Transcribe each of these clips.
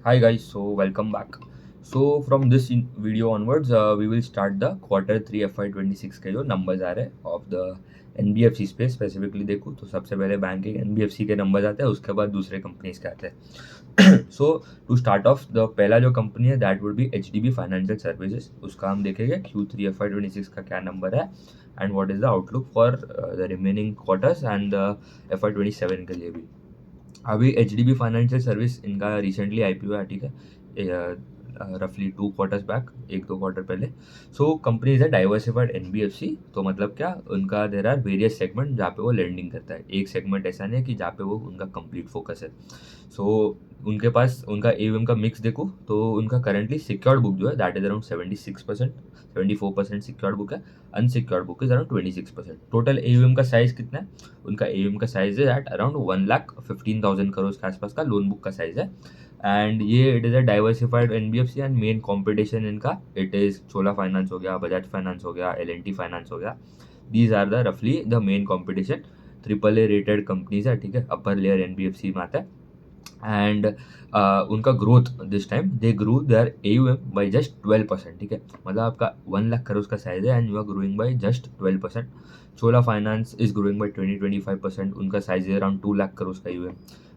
Hi guys, so welcome back. So from this video onwards, we will start the Q3 FY26 के जो numbers आ रहे हैं of the NBFC space specifically देखो तो सबसे पहले बैंकिंग NBFC के numbers आते हैं, उसके बाद दूसरे कंपनीज के आते हैं. So to start off, the पहला जो कंपनी है that would be HDB Financial Services. उसका हम देखेंगे Q3 FY26 का क्या नंबर है and what is the outlook for the remaining quarters and FY27 के लिए भी. अभी H D B financial service इनका रिसेंटली आई पी ओ है, ठीक है, रफली 2 क्वार्टर्स बैक, 1-2 क्वार्टर पहले. So company is a diversified N B F C. तो मतलब क्या, उनका देर आर वेरियस सेगमेंट जहाँ पे वो लेंडिंग करता है. एक सेगमेंट ऐसा नहीं है कि जहाँ पे वो उनका कंप्लीट फोकस है. सो उनके पास उनका एम का मिक्स देखो तो उनका करंटली सिक्योर्ड बुक जो है that is around 76%, 74% secured book है. Unsecured book is around 26%. Total M का साइज कितना है? उनका एम का साइज है एट अराउंड 1,15,000 करोड़ के आसपास का लोन बुक का साइज है. एंड ये it is a diversified N B F C and main competition इनका इट इज़ चोला फाइनेंस हो गया, बजाज फाइनेंस हो गया, एल एन टी फाइनेंस हो गया. दीज आर द रफली the main competition. Triple A rated companies है, ठीक है, upper layer N B F C में आता है. एंड उनका growth this time they grew their AUM by just 12%, ठीक है. मतलब आपका 1 लाख करोड़ का साइज है and you are growing by just 12%. Chola finance is growing by 20-25%. उनका साइज है अराउंड 2 लाख करोड़ का AUM.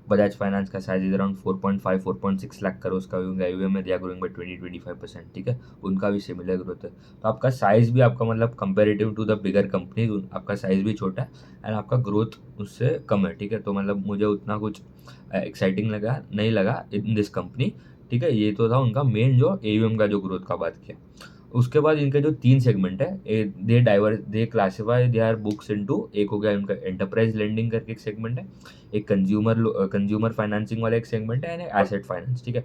बजाज फाइनेंस का size is around 4.5-4.6 lakh crore का AUM है. दे आर ग्रोइंग बाई 20-25%, ठीक है. उनका भी सिमिलर ग्रोथ है. तो आपका साइज भी आपका मतलब comparative to the bigger companies आपका साइज भी छोटा है एंड आपका ग्रोथ उससे कम है, ठीक है. तो मतलब मुझे उतना कुछ एक्साइटिंग लगा नहीं लगा इन दिस कंपनी, ठीक है. ये तो था उनका मेन जो AUM का जो ग्रोथ का बात किया. उसके बाद इनके जो 3 सेगमेंट है they classify they are books into. एक हो गया उनका एंटरप्राइज लेंडिंग करके एक सेगमेंट है, एक कंज्यूमर फाइनेंसिंग वाला एक सेगमेंट है एंड एसेट फाइनेंस, ठीक है.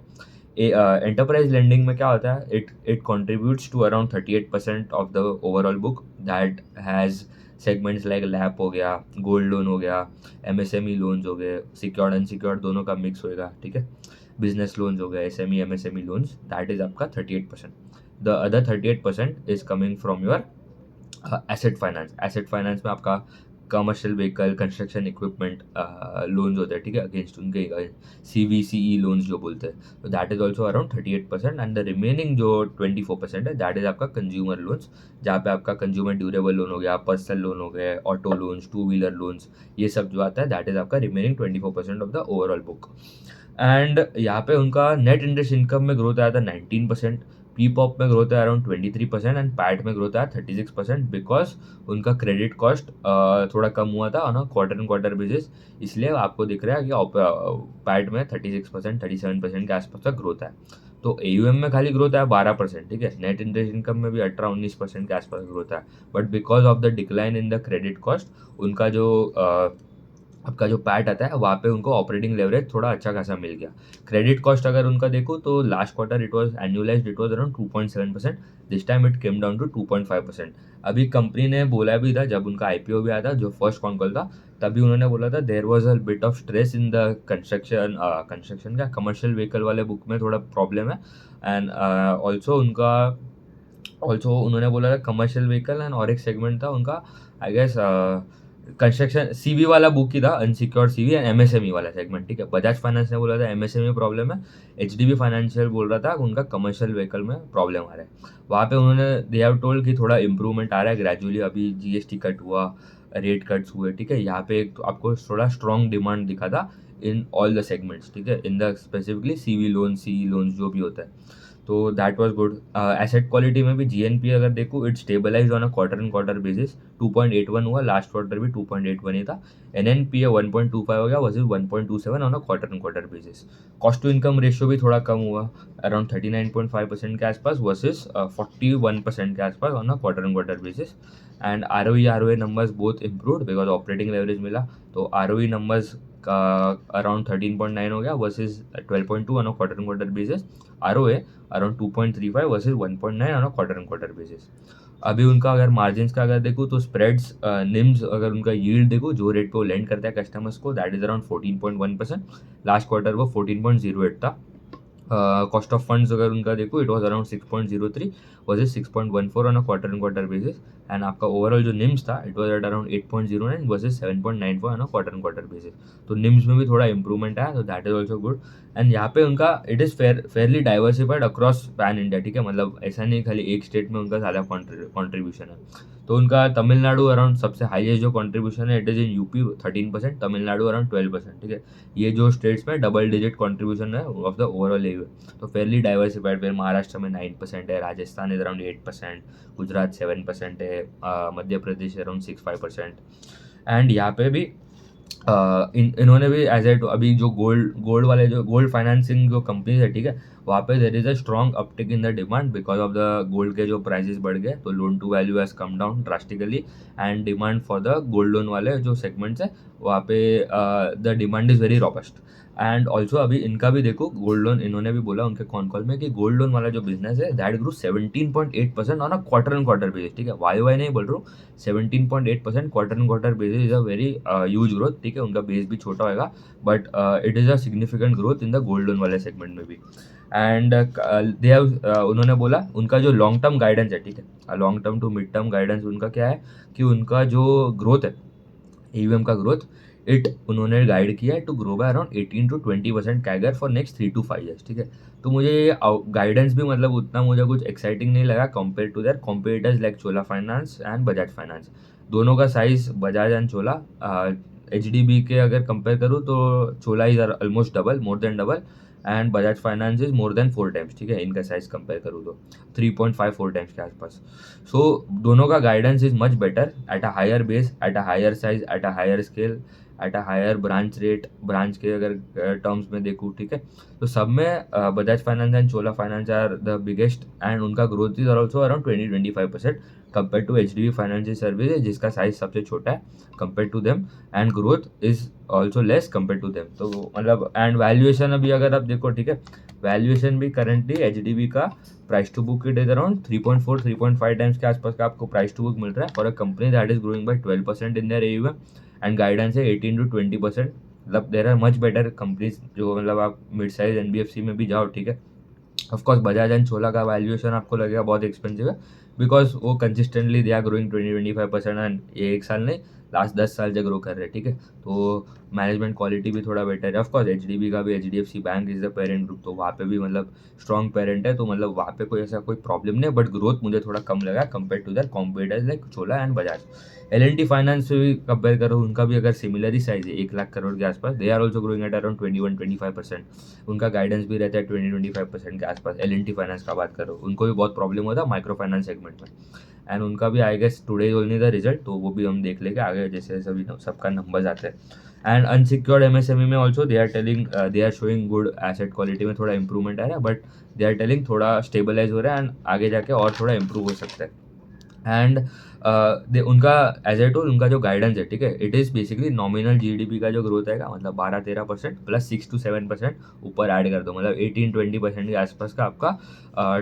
एंटरप्राइज लेंडिंग में क्या होता है, it contributes to around 38% of the overall book that has segments like LAP हो गया, गोल्ड लोन हो गया, MSME लोन्स हो गए, सिक्योर्ड अनसिक्योर्ड दोनों का मिक्स होएगा, ठीक है. बिजनेस लोन्स हो गए, SME MSME loans, that is आपका 38%. The other 38% is coming from your asset finance. Asset finance में आपका commercial vehicle, construction equipment loans होते हैं, ठीक है, अगेंस्ट उनके CVCE लोन्स जो बोलते हैं. तो that is also around 38%. And the remaining जो 24% है दैट इज आपका कंज्यूमर लोन्स, जहाँ पे आपका कंज्यूमर ड्यूरेबल लोन हो गया, पर्सनल लोन हो गए, ऑटो लोन्स, 2 व्हीलर लोन्स, ये सब जो आता है दैट इज आपका remaining 24% of the overall book. And यहाँ पे उनका नेट इंटरेस्ट इनकम में ग्रोथ आया था 19%, पॉप में ग्रोथ है अराउंड 23% एंड पैट में ग्रोथ आया 36%. बिकॉज उनका क्रेडिट कॉस्ट थोड़ा कम हुआ था on quarter and quarter basis, इसलिए आपको दिख रहा है कि पैट में 36% 37% के आसपास का ग्रोथ है. तो AUM में खाली ग्रोथ है 12%, ठीक है. नेट इंटरेस्ट इनकम में भी 18-19% के आसपास ग्रोथ है. But because of the decline in the credit cost उनका जो आपका जो पैट आता है वहाँ पे उनको ऑपरेटिंग लेवरेज थोड़ा अच्छा खासा मिल गया. क्रेडिट कॉस्ट अगर उनका देखो तो last quarter it was annualized it was around 2.7%. This time it came down to 2.5%. अभी कंपनी ने बोला भी था जब उनका IPO भी आया था, जो फर्स्ट कॉन कॉल था, तभी उन्होंने बोला था there was a bit of stress in the construction का कमर्शियल व्हीकल वाले बुक में थोड़ा प्रॉब्लम है. एंड ऑल्सो उन्होंने बोला था कमर्शियल व्हीकल एंड और एक सेगमेंट था उनका, आई गेस कंस्ट्रक्शन CV वाला बुक ही था, अनसिक्योर्ड CV एंड MSME वाला सेगमेंट, ठीक है. बजाज फाइनेंस ने बोला था MSME प्रॉब्लम है, HDB फाइनेंशियल बोल रहा था उनका कमर्शियल व्हीकल में प्रॉब्लम आ रहा है. वहाँ पे उन्होंने दे हैव टोल्ड कि थोड़ा इंप्रूवमेंट आ रहा है ग्रेजुअली. अभी GST कट हुआ, रेट कट्स हुए, ठीक है. यहाँ पे तो आपको थोड़ा स्ट्रॉन्ग डिमांड दिखा था इन ऑल द सेगमेंट्स, ठीक है, in the specifically CV loan, CE loans जो भी होता है. तो that was good. Asset quality में भी GNP अगर देखो इट stabilize on a quarter and quarter basis. 2.81 हुआ, लास्ट क्वार्टर भी 2.81 ही था. NNPA 1.25 हो गया versus 1.27 on a quarter and quarter basis. Cost to income ratio भी थोड़ा कम हुआ, अराउंड 39.5% के आसपास वर्सेज 41% के आसपास on a quarter and quarter basis. And ROE numbers both improved because operating leverage मिला. तो ROE नंबर्स का अराउंड 13.9 हो गया versus 12.2 on a quarter and quarter basis. ROA around 2.35 versus 1.9 on a quarter and quarter basis. अभी उनका अगर margins का अगर देखो तो स्प्रेड्स, निम्स, अगर उनका यील्ड देखो जो रेट पे वो लेंड करता है कस्टमर्स को that is around 14.1%. Last quarter वो 14.08 था. कॉस्ट ऑफ फंड्स अगर उनका देखो it was around 6.03 versus 6.14 on a quarter and quarter basis. And आपका ओवरऑल जो निम्स था it was at around 8.09 versus 7.94 on a quarter and quarter basis. तो निम्स में भी थोड़ा इंप्रूवमेंट आया, तो that is also good. And यहाँ पे उनका it is Fairlie diversified across pan India, ठीक है, मतलब ऐसा नहीं खाली एक स्टेट में उनका ज़्यादा कॉन्ट्रीब्यूशन है। तो उनका तमिलनाडु अराउंड सबसे हाईएस्ट जो कॉन्ट्रीब्यूशन है, it is in UP 13%, Tamil Nadu around 12%, ठीक है। ये जो स्टेट्स में डबल डिजिट कॉन्ट्रीब्यूशन है ऑफ द ओवरऑल एयू, तो फेयरली डाइवर्सिफाइड। फिर महाराष्ट्र में 9% है, राजस्थान इज अराउंड 8%, गुजरात 7% है, मध्य प्रदेश अराउंड 6-5%। एंड यहाँ पे भी इन्होंने भी एज एट अभी जो गोल्ड वाले जो गोल्ड फाइनेंसिंग जो कंपनीज है, ठीक है, वहाँ पे there is a strong uptick in the demand because of the gold के जो प्राइसेस बढ़ गए, तो loan to value has come down drastically and demand for the gold loan वाले जो सेगमेंट्स है वहाँ पे the demand is very robust. And also अभी इनका भी देखो गोल्ड लोन, इन्होंने भी बोला उनके कॉन कॉल में कि गोल्ड लोन वाला जो बिजनेस है that grow 17.8% on a quarter and quarter basis, ठीक है, वाई नहीं बोल रहा हूँ, 17.8% quarter and quarter basis is a very huge growth, ठीक है, उनका बेस भी छोटा होगा but it is a significant growth in the gold loan वाले सेगमेंट में भी। एंड दे हैव उन्होंने बोला उनका जो लॉन्ग टर्म गाइडेंस है, ठीक है, long term to mid term guidance उनका क्या है कि उनका जो ग्रोथ है ईवीएम का ग्रोथ, इट उन्होंने गाइड किया है to grow by around 18-20% CAGR for next 3 to 5 years, ठीक है। तो मुझे ये गाइडेंस भी मतलब उतना मुझे कुछ एक्साइटिंग नहीं लगा compare to their competitors like Chola finance and Bajaj finance. दोनों का size Bajaj and Chola, H D B के अगर कंपेयर करूँ तो Chola is almost double, more than double, and Bajaj finance is more than 4 times, ठीक है, इनका साइज कंपेयर करूँ तो 3.5-4 टाइम्स के आसपास। सो दोनों का guidance is much better at a higher base, at a higher size, at a higher scale, at a higher branch rate, branch के अगर टर्म्स में देखूँ, ठीक है। तो सब में Bajaj finance and Chola finance are the biggest and उनका growth is also around 20-25% compare to H D B financial services जिसका साइज सबसे छोटा है compare to them, and growth is also less compare to them. तो मतलब एंड वैल्यूएशन अभी अगर आप देखो, ठीक है, वैल्यूएशन भी करेंटली एच डी बी का price to book it is around 3.4-3.5 times के आसपास का आपको प्राइस टू बुक मिल रहा है और a company that is growing by 12% in their AUM and guidance है 18-20%। मतलब there are much better companies जो मतलब आप मिड साइज एनबीएफसी में भी जाओ, ठीक है। ऑफकोर्स बजाज एंड चोला का वैल्यूएशन आपको लगेगा बहुत एक्सपेंसिव है बिकॉज वो consistently they are growing 20-25% and ये एक साल नहीं लास्ट 10 साल से ग्रो कर रहे हैं, ठीक है। तो मैनेजमेंट क्वालिटी भी थोड़ा बेटर है। ऑफकोर्स एच डी बी का भी H D F C bank is the parent group, तो वहाँ पे भी मतलब स्ट्रॉन्ग पेरेंट है, तो मतलब वहाँ पे कोई ऐसा कोई प्रॉब्लम नहीं है, बट ग्रोथ मुझे थोड़ा कम लगा compare to their competitors like Chola and Bajaj. L N T finance से भी कंपेयर करो, उनका भी अगर सिमिलर ही साइज है 1 लाख करोड़ के आसपास, they are also growing at around 21-25%। उनका गाइडेंस भी रहता है 20-25% के आसपास। एल एन टी फाइनेंस का बात करो, उनको भी बहुत प्रॉब्लम होता है माइक्रो फाइनेंस सेगमेंट में एंड उनका भी I guess today only the result, तो वो भी हम देख लेंगे आगे जैसे सभी सबका नंबर्स आते हैं। एंड अनसिक्योर्ड एमएसएमई में also they are telling they are showing good asset quality में थोड़ा इंप्रूवमेंट आ रहा है, बट दे आर टेलिंग थोड़ा स्टेबलाइज हो रहा है एंड आगे जाके और थोड़ा इंप्रूव हो सकता है। एंड उनका एज ए टोल उनका जो गाइडेंस है, ठीक है, it is basically nominal GDP का जो ग्रोथ आएगा मतलब 12-13% प्लस 6-7% ऊपर ऐड कर दो, मतलब 18-20% के आसपास का आपका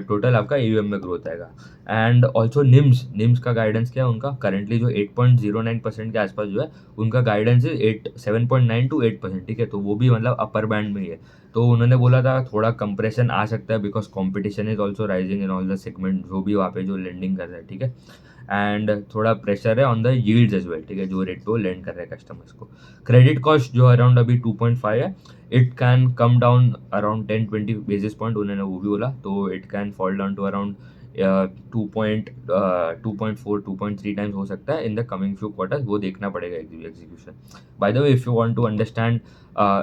टोटल आपका ईवीएम में ग्रोथ आएगा। एंड ऑल्सो निम्स का गाइडेंस क्या है उनका करंटली जो 8.09% के आसपास जो है उनका गाइडेंस है 7.9 to 8%, ठीक है, तो वो भी मतलब अपर बैंड में ही है। तो उन्होंने बोला था थोड़ा कंप्रेशन आ सकता है because competition is also rising in all the segment जो भी वहाँ पे जो लेंडिंग कर रहा है, ठीक है। एंड थोड़ा प्रेशर है on the yields as well, ठीक है, जो रेट पे वो लेंड कर रहे हैं कस्टमर्स को। क्रेडिट कॉस्ट जो अराउंड अभी 2.5 है, it can come down around 10-20 basis point, उन्होंने वो भी बोला, तो it can fall down to around 2.3 times हो सकता है in the coming few quarters, वो देखना पड़ेगा execution. By the way if you want to understand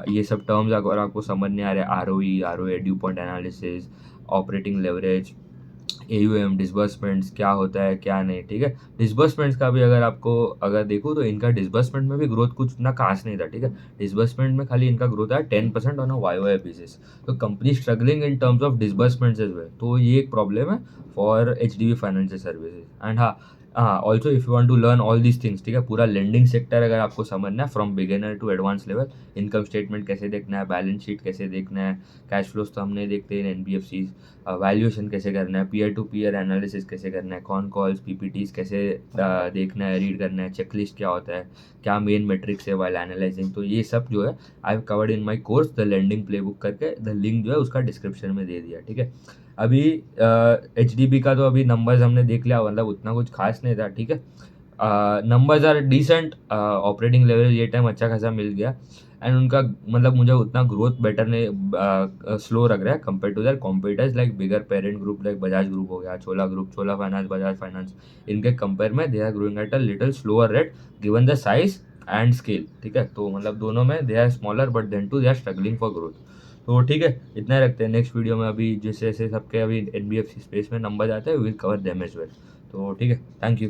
ये सब टर्म्स अगर आपको समझ नहीं आ रहे, ROE DuPont analysis, operating leverage, AUM, disbursements क्या होता है क्या नहीं, ठीक है। डिसबर्समेंट्स का भी अगर आपको अगर देखो तो इनका डिसबर्समेंट में भी ग्रोथ कुछ ना खास नहीं था, ठीक है। डिसबर्समेंट में खाली इनका ग्रोथ है 10% ऑन अ वाई बेसिस, तो company struggling in terms of disbursements as well, तो ये एक प्रॉब्लम है for H D B financial services. And हाँ also if you want to learn all these things, ठीक है, पूरा लेंडिंग सेक्टर अगर आपको समझना है from beginner to advance level, income statement कैसे देखना है, बैलेंस शीट कैसे देखना है, कैश फ्लोज तो हमने देखते हैं एनबीएफसी, वैल्यूएशन कैसे करना है, पीयर टू पीयर एनालिसिस कैसे करना है, कॉन कॉल्स पीपीटीज कैसे देखना है, रीड करना है, चेकलिस्ट क्या होता है, क्या मेन मेट्रिक्स है वाइल एनालाइजिंग, तो ये सब जो है I have covered in my course the lending playbook करके, द लिंक जो है उसका डिस्क्रिप्शन में दे दिया, ठीक है। अभी एच डी बी का तो अभी नंबर्स हमने देख लिया, मतलब उतना कुछ खास नहीं था, ठीक है। Numbers are decent, operating level ये टाइम अच्छा खासा मिल गया एंड उनका मतलब मुझे उतना ग्रोथ बेटर नहीं, स्लो लग रहा है compare to their competitors like bigger parent group like Bajaj group हो गया, Chola group, Chola finance, Bajaj finance. इनके कंपेयर में they are growing at a little slower rate given the size and scale. ठीक है, तो मतलब दोनों में they are smaller but then too they are struggling for growth. तो ठीक है, इतना ही रखते हैं। नेक्स्ट वीडियो में अभी जैसे जैसे सबके अभी एनबीएफसी स्पेस में नंबर आते हैं will cover them as well. तो ठीक है, थैंक यू।